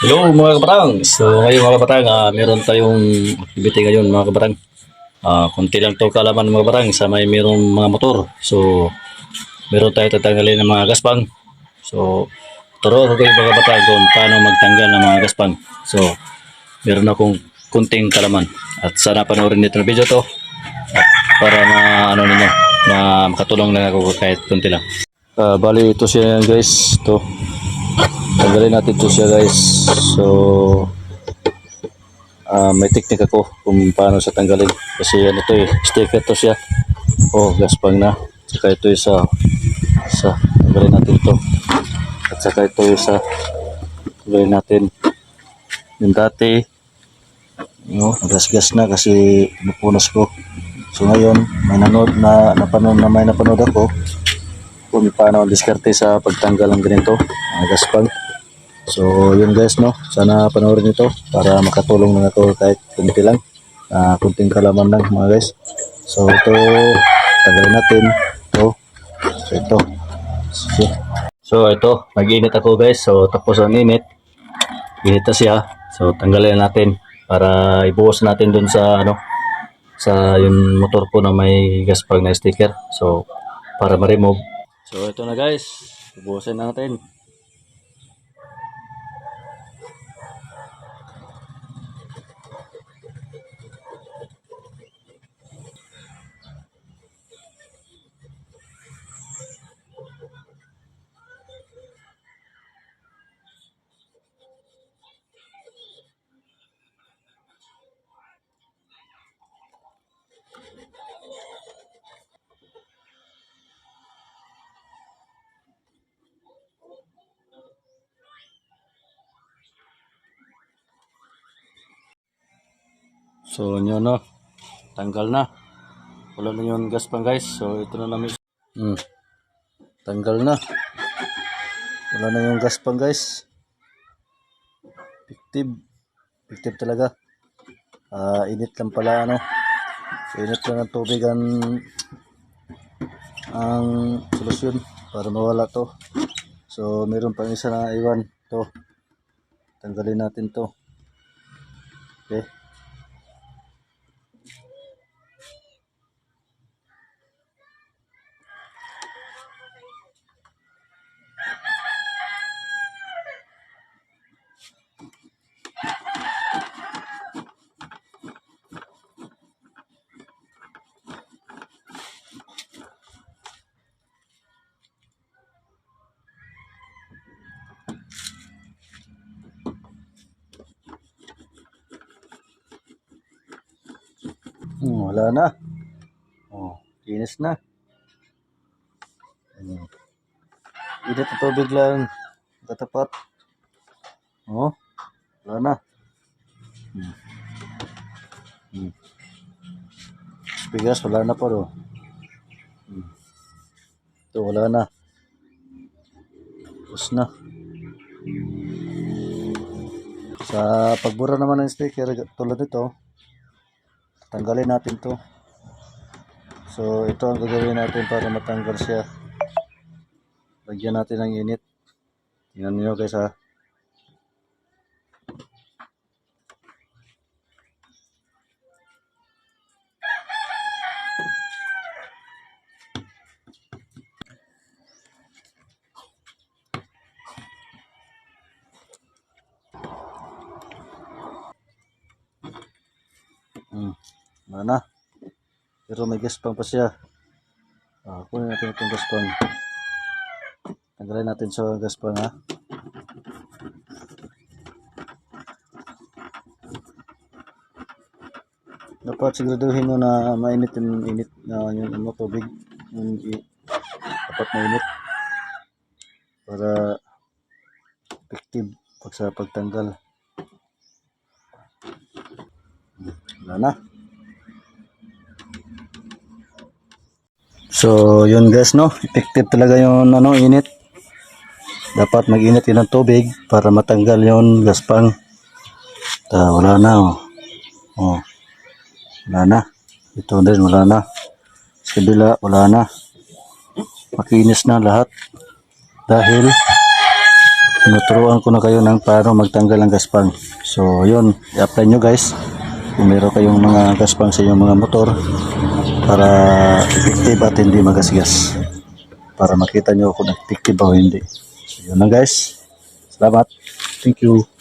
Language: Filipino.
Hello mga kabatang. So ngayon mga kabatang, meron tayong activity ngayon mga kabatang. Kunti lang to kalaman mga kabatang sa may merong mga motor. So meron tayo tatanggalin ng mga gaspang. So turo ko kayo mga kabatang kung paano magtanggal ng mga gaspang. So meron akong kunting kalaman at sana panoorin nito ng video to at para ano ninyo, makatulong lang ako kahit kunti lang. Bali ito siya guys, to. Tanggalin natin to siya guys. So may teknik ako kung paano sa tanggalin kasi ano to sticker to siya. Gaspang na. Saka ito isa tanggalin natin to at saka ito isa tanggalin natin yung dati nagasgas na kasi napunas ko. So ngayon may napanood ako kung paano diskarte sa pagtanggal ng ganito gaspang. So yun guys, no, sana panoorin nito para makatulong na ako kahit kunti lang, kunting kalaman lang mga guys. So ito tanggalin natin ito. So ito nag-init ako guys. So tapos ang init na siya. So tanggalin natin para ibuhos natin dun sa sa yung motor ko na may gaspang na sticker. So para ma-remove. So ito na guys, ibuhosin natin. So yun no, tanggal na. Wala na yung gaspang guys. So ito na namin. Tanggal na. Wala na yung gaspang guys. Effective talaga. Init lang pala init lang ng tubig ang solusyon para mawala to. So meron pang isa na iwan to. Tanggalin natin to. Okay. Wala na. Linis na. Init na tubig lang. Katapat. Wala na. Bigas, wala na po. Ito, wala na. Tapos na. Sa pagbura naman ng sticker, tulad nito, tanggalin natin to. So ito ang gagawin natin para matanggal siya. Lagyan natin ng init. Tingnan niyo guys ha. Wala na. Pero may gaspang pa siya. Kunin natin itong gaspang. Tanggalin natin sa gaspang ha. Dapat siguraduhin mo na mainit yung tubig. Dapat mainit para effective sa pagtanggal. Wala na. So yun guys, no, effective talaga yung init. Dapat mag-init yun ng tubig para matanggal yung gaspang. Wala na wala na. Ito din wala na. Sa kabila wala na. Makinis na lahat dahil Tinuturuan ko na kayo ng paano magtanggal ng gaspang. So, yun. I-apply nyo guys. Kung meron kayong mga gaspang sa inyong mga motor para effective at hindi magasgas. Para makita nyo kung effective o hindi. So, yun lang guys. Salamat. Thank you.